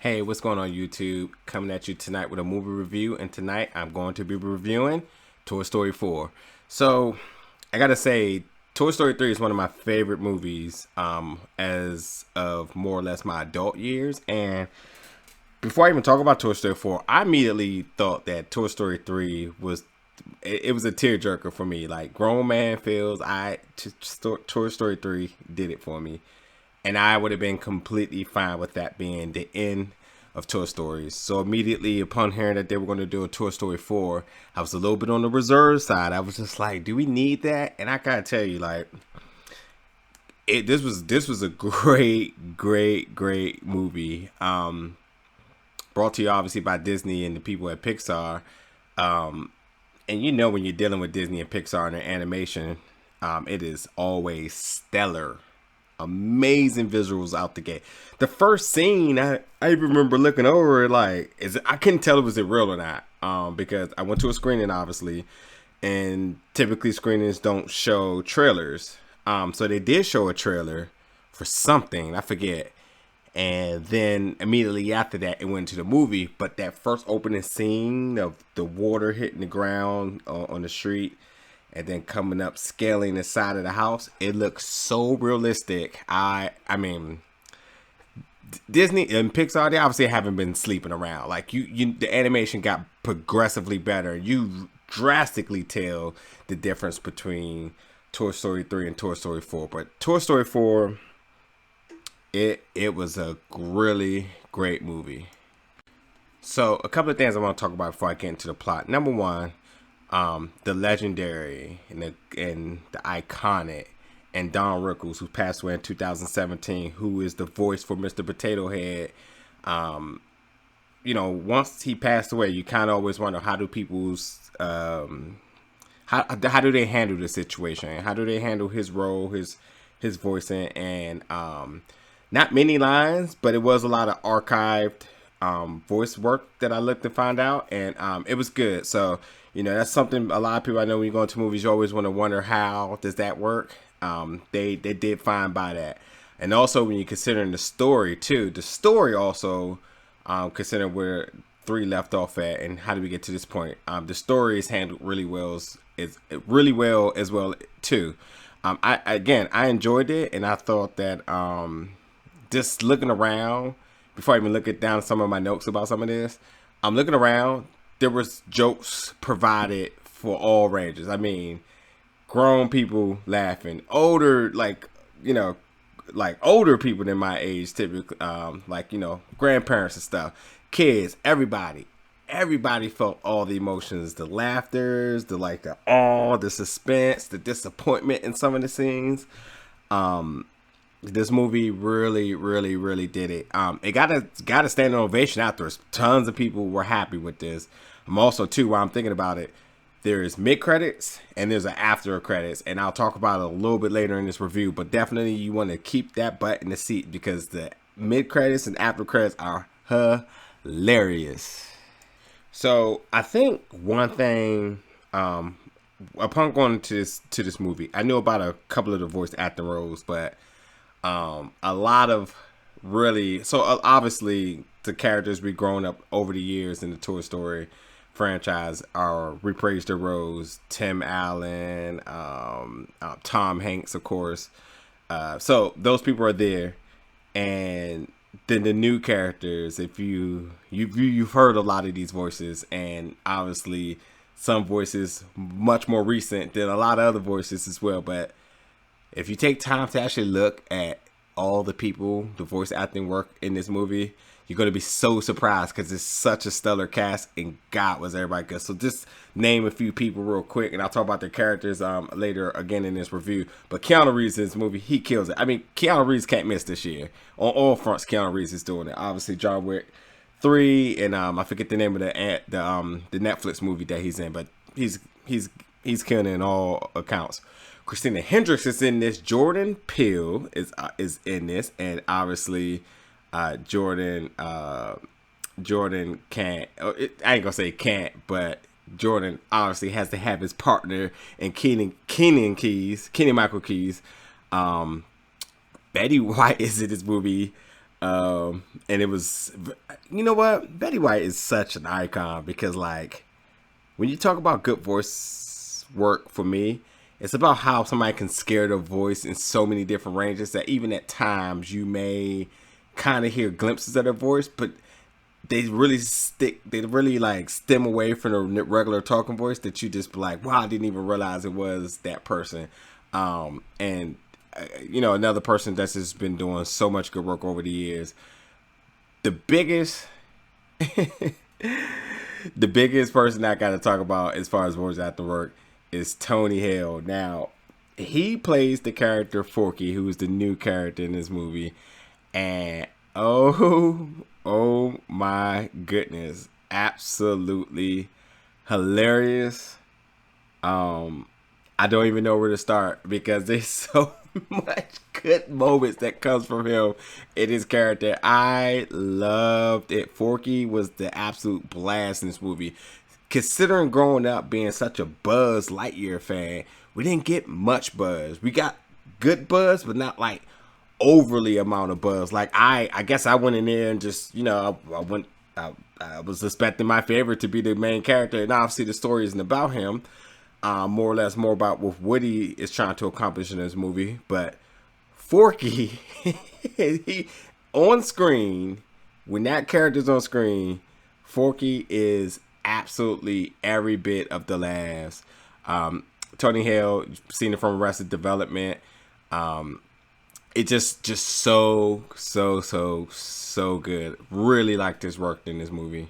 Hey, what's going on YouTube? Coming at you tonight with a movie review, and tonight I'm going to be reviewing Toy Story 4. So, I gotta say, Toy Story 3 is one of my favorite movies as of more or less my adult years. And before I even talk about Toy Story 4, I immediately thought that Toy Story 3 was it was a tearjerker for me. Like grown man feels, Toy Story 3 did it for me, and I would have been completely fine with that being the end of Toy Stories. So immediately upon hearing that they were going to do a Toy Story 4, I was a little bit on the reserve side. I was just like, do we need that? And I gotta tell you, like, this was a great movie. Brought to you obviously by Disney and the people at Pixar. And you know when you're dealing with Disney and Pixar and their animation, it is always stellar. Amazing visuals out the gate. The first scene, I remember looking over it like, I couldn't tell was it real or not, because I went to a screening obviously, and typically screenings don't show trailers. So they did show a trailer for something, I forget. And then immediately after that, it went to the movie. But that first opening scene of the water hitting the ground on the street and then coming up, scaling the side of the house, it looks so realistic. I mean, Disney and Pixar, they obviously haven't been sleeping around. Like the animation got progressively better. You drastically tell the difference between Toy Story 3 and Toy Story 4. But Toy Story 4, it was a really great movie. So a couple of things I want to talk about before I get into the plot. Number one, the legendary and the iconic and Don Rickles, who passed away in 2017, who is the voice for Mr. Potato Head. Once he passed away, you kind of always wonder, how do people's how do they handle the situation? How do they handle his role, his voicing, and not many lines, but it was a lot of archived voice work that I looked to find out, and it was good. So, that's something a lot of people, I know when you go into movies, you always want to wonder, how does that work? They did fine by that. And also when you're considering the story too, the story also, considering where 3 left off at and how do we get to this point, the story is handled really well, really well as well too. I enjoyed it, and I thought that just looking around, before I even look at down some of my notes about some of this, I'm looking around, there was jokes provided for all ranges. I mean, grown people laughing, older, like older people than my age, typically, grandparents and stuff, kids, everybody felt all the emotions, the laughters, the awe, the suspense, the disappointment in some of the scenes. This movie really did it. It got a standing ovation afterwards. Tons of people were happy with this. I'm also too, while I'm thinking about it, there's mid credits and there's an after credits, and I'll talk about it a little bit later in this review. But definitely you want to keep that butt in the seat, because the mid credits and after credits are hilarious. So I think one thing, upon going to this movie, I knew about a couple of the voice acting roles, but a lot of obviously the characters we've grown up over the years in the Toy Story franchise are reprised their roles. Tim Allen, Tom Hanks, of course. So those people are there, and then the new characters. If you've heard a lot of these voices, and obviously some voices much more recent than a lot of other voices as well, but if you take time to actually look at all the people, the voice acting work in this movie, you're going to be so surprised, because it's such a stellar cast, and God, was everybody good. So just name a few people real quick, and I'll talk about their characters later again in this review. But Keanu Reeves in this movie, he kills it. I mean, Keanu Reeves can't miss this year. On all fronts, Keanu Reeves is doing it. Obviously, John Wick 3, and I forget the name of the Netflix movie that he's in, but he's killing it in all accounts. Christina Hendricks is in this. Jordan Peele is in this, and obviously Jordan can't. I ain't gonna say can't, but Jordan obviously has to have his partner in Keenen Michael Keyes. Betty White is in this movie. And it was, you know what? Betty White is such an icon because, like, when you talk about good voice work for me, it's about how somebody can scare their voice in so many different ranges that even at times you may kind of hear glimpses of their voice, but they really like stem away from the regular talking voice that you just be like, wow, I didn't even realize it was that person. And you know, another person that's just been doing so much good work over the years. The biggest the biggest person I got to talk about as far as voice acting work is Tony Hale. Now, he plays the character Forky, who is the new character in this movie, and oh my goodness, absolutely hilarious. I don't even know where to start because there's so much good moments that comes from him in his character. I loved it. Forky was the absolute blast in this movie. Considering growing up being such a Buzz Lightyear fan, we didn't get much buzz. We got good buzz, but not like overly amount of buzz. Like I guess I went in there and just, you know, I was expecting my favorite to be the main character, and obviously the story isn't about him. More or less more about what Woody is trying to accomplish in this movie. But Forky, he on screen, when that character's on screen, Forky is absolutely every bit of the laughs. Tony Hale, seen it from Arrested Development. It just so good. Really liked his work in this movie.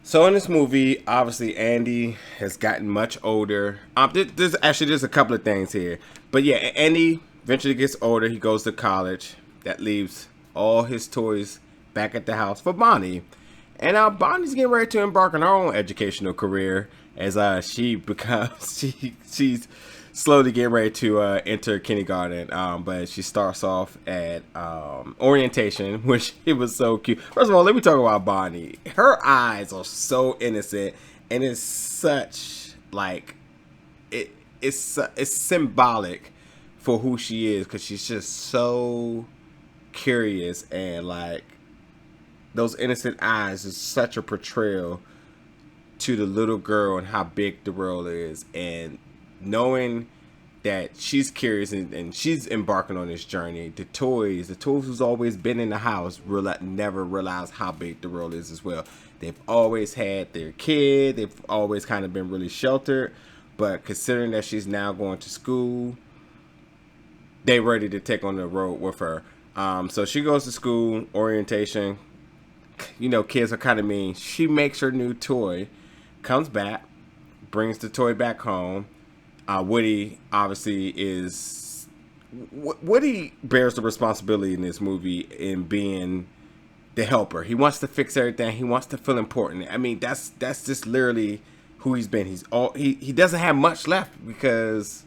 So in this movie, obviously Andy has gotten much older. There's a couple of things here, but yeah, Andy eventually gets older. He goes to college. That leaves all his toys back at the house for Bonnie, and Bonnie's getting ready to embark on her own educational career as she becomes she's slowly getting ready to enter kindergarten. But she starts off at orientation, which it was so cute. First of all, let me talk about Bonnie. Her eyes are so innocent, and it's such like it's symbolic for who she is, because she's just so curious, and like those innocent eyes is such a portrayal to the little girl and how big the world is, and knowing that she's curious and she's embarking on this journey. The toys who's always been in the house never realize how big the world is as well. They've always had their kid. They've always kind of been really sheltered. But considering that she's now going to school, they ready to take on the road with her. So she goes to school, orientation. You know, kids are kind of mean. She makes her new toy, comes back, brings the toy back home. Woody obviously Woody bears the responsibility in this movie in being the helper. He wants to fix everything. He wants to feel important. I mean, that's just literally who he's been. He doesn't have much left because,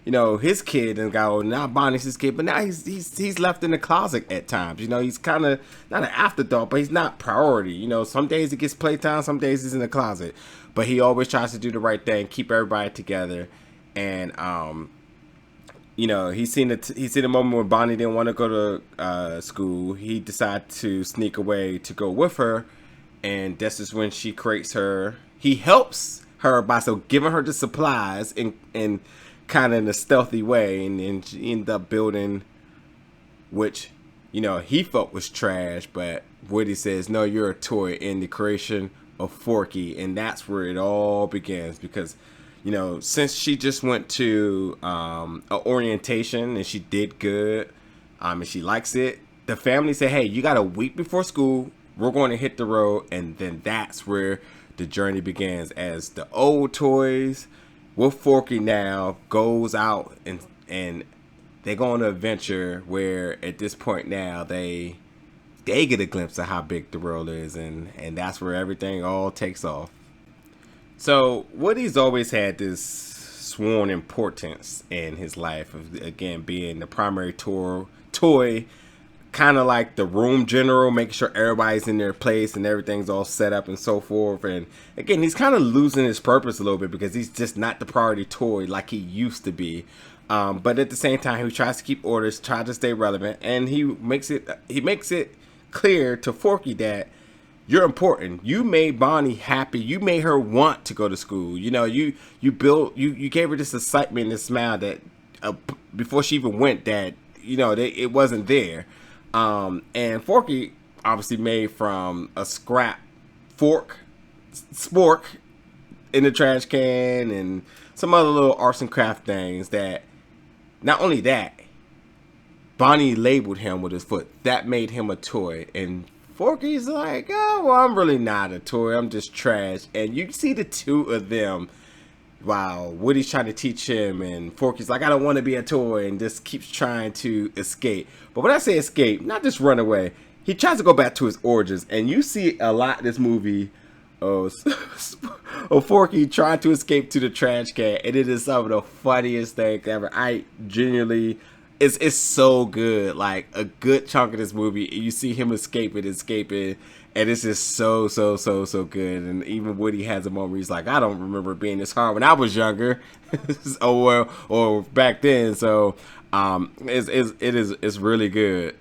you know, his kid and got old. Now Bonnie's his kid, but now he's left in the closet at times. You know, he's kind of not an afterthought, but he's not priority. You know, some days he gets playtime, some days he's in the closet, but he always tries to do the right thing, keep everybody together. And you know, he's seen a moment when Bonnie didn't want to go to school. He decided to sneak away to go with her, and this is when she creates her. He helps her by giving her the supplies in kind of in a stealthy way, and then she ended up building, which, you know, he felt was trash, but Woody says, no, you're a toy, in the creation of Forky. And that's where it all begins, because, you know, since she just went to an orientation and she did good, and she likes it, the family said, hey, you got a week before school, we're going to hit the road. And then that's where the journey begins, as the old toys with Forky now goes out and they go on an adventure where at this point now they get a glimpse of how big the world is, and that's where everything all takes off. So Woody's always had this sworn importance in his life of, again, being the primary toy, kind of like the room general, making sure everybody's in their place and everything's all set up and so forth. And again, he's kind of losing his purpose a little bit because he's just not the priority toy like he used to be. But at the same time, he tries to keep orders, tries to stay relevant, and he makes it clear to Forky that you're important. You made Bonnie happy. You made her want to go to school. You gave her this excitement, this smile that before she even went, that it wasn't there. And Forky obviously made from a scrap spork in the trash can and some other little arts and craft things. That not only that, Bonnie labeled him with his foot. That made him a toy. And Forky's like, oh, well, I'm really not a toy. I'm just trash. And you see the two of them while Woody's trying to teach him, and Forky's like, I don't want to be a toy, and just keeps trying to escape. But when I say escape, not just run away, he tries to go back to his origins. And you see a lot in this movie of Forky trying to escape to the trash can, and it is some of the funniest things ever. I genuinely, it's so good. Like, a good chunk of this movie, you see him escaping, and it's just so good. And even Woody has a moment where he's like, I don't remember being this hard when I was younger, or back then. So it's really good.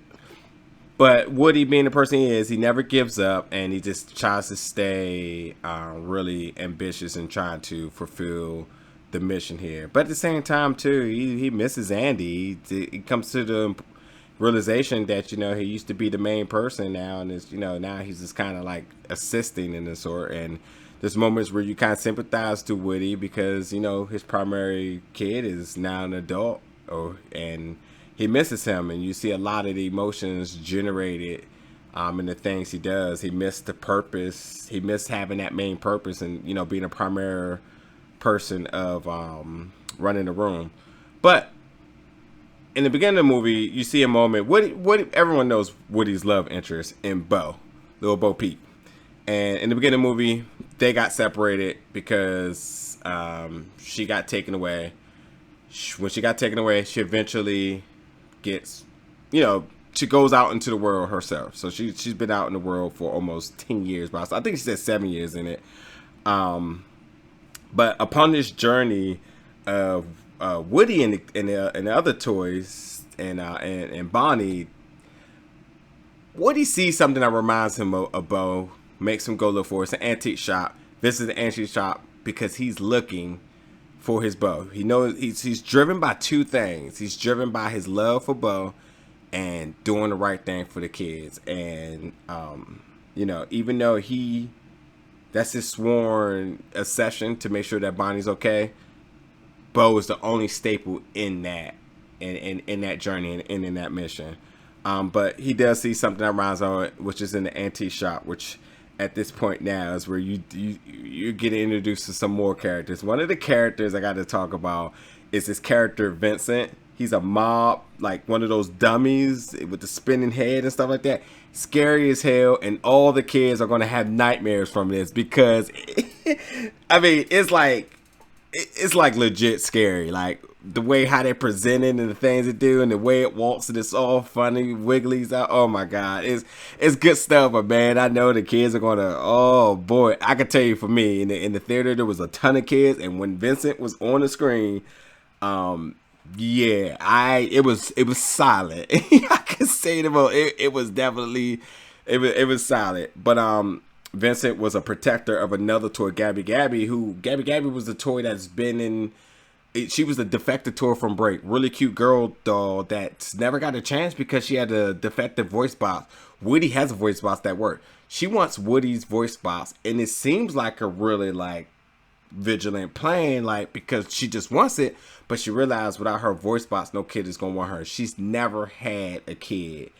But Woody, being the person he is, he never gives up, and he just tries to stay really ambitious and trying to fulfill the mission here. But at the same time, too, he misses Andy. He comes to the realization that he used to be the main person now, and is now he's just kind of like assisting in the sort. And there's moments where you kind of sympathize to Woody because his primary kid is now an adult, and he misses him, and you see a lot of the emotions generated in the things he does. He missed the purpose. He missed having that main purpose and being a primary person of running the room. But in the beginning of the movie, you see a moment. Woody, everyone knows Woody's love interest in little Bo Peep. And in the beginning of the movie, they got separated because she got taken away. When she got taken away, she eventually gets, she goes out into the world herself. So she's been out in the world for almost 10 years. But I think she said 7 years in it. But upon this journey of Woody and the other toys and Bonnie, Woody sees something that reminds him of Bo, makes him go look for it. It's an antique shop. This is the antique shop because he's looking for his Bo. He knows he's driven by two things. He's driven by his love for Bo and doing the right thing for the kids. And even though that's his sworn accession to make sure that Bonnie's okay, Bo is the only staple in that in that journey and in that mission. But he does see something that reminds on it, which is in the antique shop, which at this point now is where you're getting introduced to some more characters. One of the characters I got to talk about is this character Vincent. He's a mob, like one of those dummies with the spinning head and stuff like that. Scary as hell, and all the kids are going to have nightmares from this because, it's like legit scary. Like the way how they present it and the things they do and the way it walks and it's all funny, wigglies out. Oh my God, it's good stuff. But man, I know the kids are gonna. Oh boy, I can tell you for me in the theater there was a ton of kids, and when Vincent was on the screen, it was solid. I can say it was definitely it was solid. But Vincent was a protector of another toy, Gabby Gabby, who Gabby Gabby was the toy that's been in. She was the defective toy from Break. Really cute girl doll that's never got a chance because she had a defective voice box. Woody has a voice box that worked. She wants Woody's voice box, and it seems like a really vigilant plan, because she just wants it, but she realized without her voice box, no kid is gonna want her. She's never had a kid,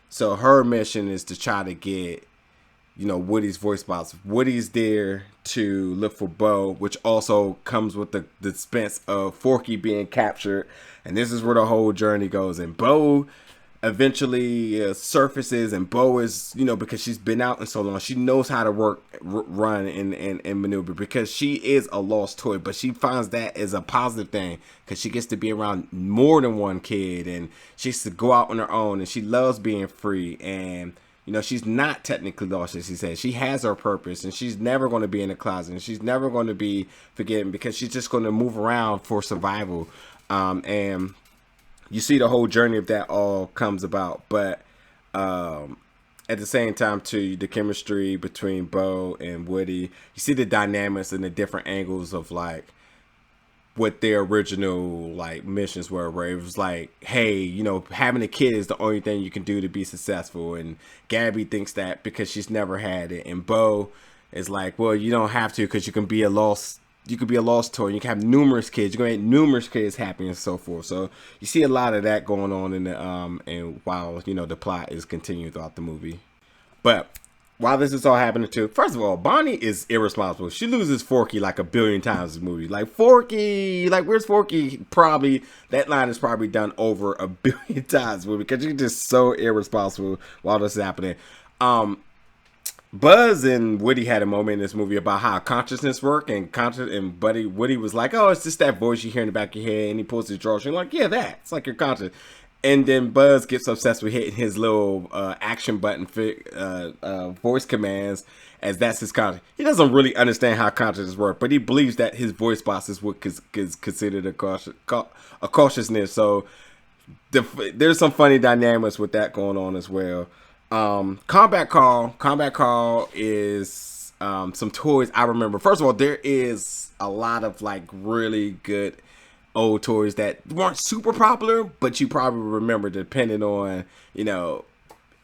so her mission is to try to get Woody's voice box. Woody's there to look for Bo, which also comes with the expense of Forky being captured. And this is where the whole journey goes. And Bo eventually surfaces, and Bo is, because she's been out in so long, she knows how to run and maneuver because she is a lost toy. But she finds that as a positive thing because she gets to be around more than one kid, and she gets to go out on her own, and she loves being free. And she's not technically lost, as she says. She has her purpose, and she's never going to be in the closet, and she's never going to be forgetting because she's just going to move around for survival. And you see the whole journey of that all comes about. But at the same time too, the chemistry between Bo and Woody, you see the dynamics and the different angles of like what their original like missions were, where it was like, hey, having a kid is the only thing you can do to be successful, and Gabby thinks that because she's never had it, and Bo is like, well, you don't have to because you could be a lost toy, you can have numerous kids, you're gonna make numerous kids happy and so forth. So you see a lot of that going on in the and while the plot is continuing throughout the movie. But while this is all happening too, first of all, Bonnie is irresponsible. She loses Forky like a billion times in this movie. Like, Forky, like, where's Forky? Probably that line is probably done over a billion times in the movie because she's just so irresponsible while this is happening. Buzz and Woody had a moment in this movie about how consciousness work, and Woody was like, "Oh, it's just that voice you hear in the back of your head," and he pulls his drawers. And you're like, "Yeah, that. It's like your conscious." And then Buzz gets obsessed with hitting his little action button voice commands, as that's his conscious. He doesn't really understand how consciousness works, but he believes that his voice box is what is considered a cautiousness. So there's some funny dynamics with that going on as well. Combat Call is some toys I remember. First of all, there is a lot of like really good old toys that weren't super popular, but you probably remember depending on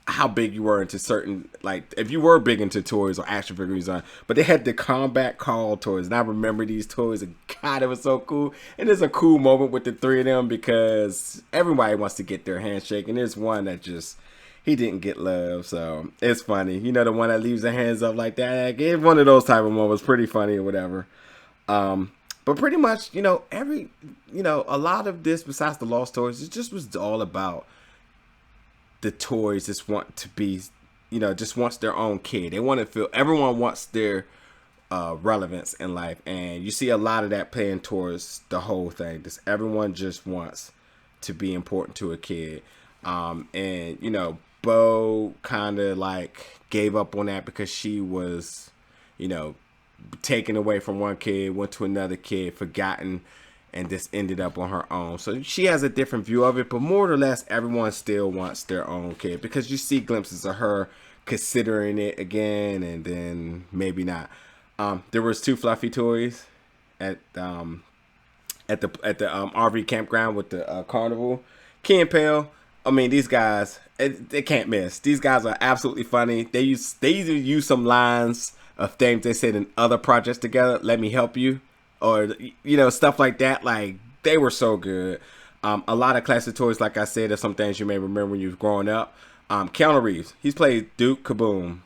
how big you were into certain, like if you were big into toys or action figures on. But they had the Combat Call toys, and I remember these toys, and God, it was so cool. And there's a cool moment with the three of them because everybody wants to get their handshake, and there's one that just he didn't get love, so it's funny. The one that leaves their hands up like that. It's one of those type of moments, pretty funny or whatever. But pretty much, a lot of this, besides the lost toys, it just was all about the toys just want to be, just wants their own kid. They want to feel, everyone wants their relevance in life. And you see a lot of that playing towards the whole thing. Just everyone just wants to be important to a kid. And Bo kind of like gave up on that because she was, taken away from one kid, went to another kid, forgotten, and just ended up on her own. So she has a different view of it, but more or less everyone still wants their own kid because you see glimpses of her considering it again, and then maybe not. There was two fluffy toys at the RV campground with the carnival. Key and Peele. I mean, these guys, they can't miss. These guys are absolutely funny. They either use some lines of things they said in other projects together. Let me help you, or stuff like that. Like, they were so good. A lot of classic toys, like I said, are some things you may remember when you were growing up. Keanu Reeves, he's played Duke Kaboom.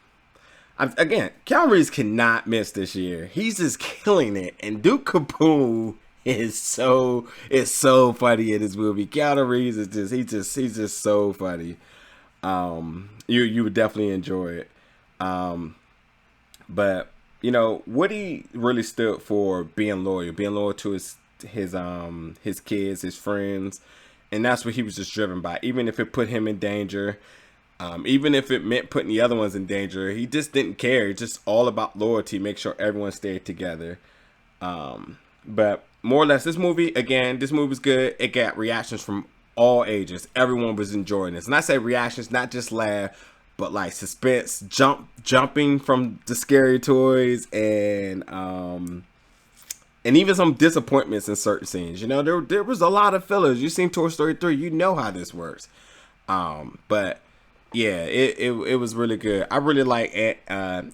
Again, Keanu Reeves cannot miss this year. He's just killing it, and Duke Kaboom is so funny in this movie. Keanu Reeves is he's just so funny. You would definitely enjoy it. But Woody really stood for being loyal to his kids, his friends, and that's what he was just driven by. Even if it put him in danger, even if it meant putting the other ones in danger, he just didn't care. It's just all about loyalty. Make sure everyone stayed together. But more or less, this movie was good. It got reactions from all ages. Everyone was enjoying this. And I say reactions, not just laugh, but like suspense, jumping from the scary toys, and even some disappointments in certain scenes. There was a lot of fillers. You've seen Toy Story 3, you know how this works. But yeah, it was really good. I really like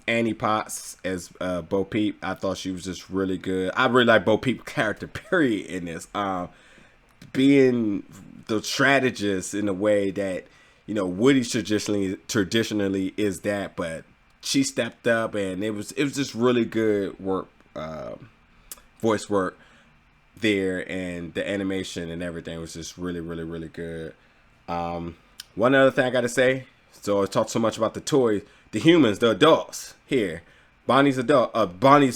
Annie Potts as Bo Peep. I thought she was just really good. I really like Bo Peep's character, period, in this. Being the strategist in a way that, Woody traditionally is that, but she stepped up, and it was just really good work, voice work there, and the animation and everything was just really, really, really good. One other thing I gotta say, so I talked so much about the toys, the humans, the adults here. Bonnie's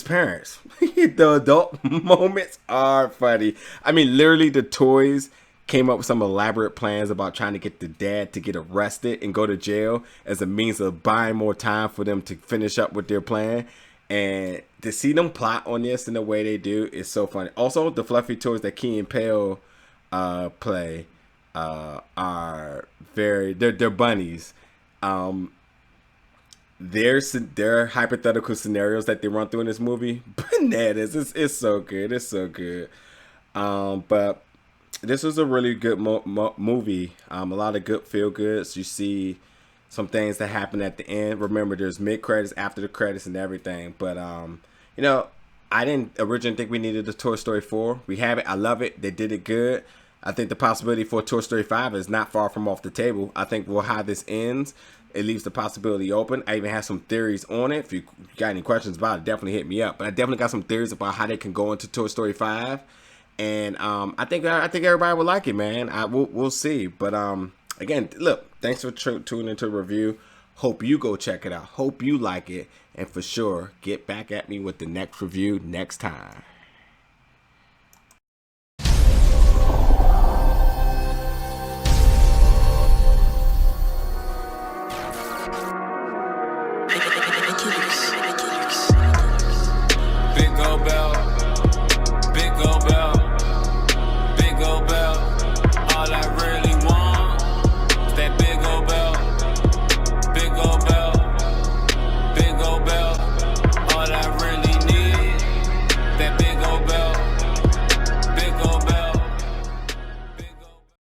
parents. The adult moments are funny. I mean, literally the toys came up with some elaborate plans about trying to get the dad to get arrested and go to jail as a means of buying more time for them to finish up with their plan. And to see them plot on this in the way they do is so funny. Also, the fluffy toys that Key and Peele play are they're bunnies. There are hypothetical scenarios that they run through in this movie. Bananas. It's so good. It's so good. But this was a really good movie. A lot of good feel goods. You see some things that happen at the end. Remember, there's mid credits, after the credits, and everything. But you know, I didn't originally think we needed a Toy Story 4. We have it. I love it. They did it good. I think the possibility for Toy Story 5 is not far from off the table. I think how this ends, it leaves the possibility open. I even have some theories on it. If you got any questions about it, definitely hit me up. But I definitely got some theories about how they can go into Toy Story 5. And I think everybody will like it, man. We'll see. But again, look, thanks for tuning into the review. Hope you go check it out. Hope you like it. And for sure, get back at me with the next review next time.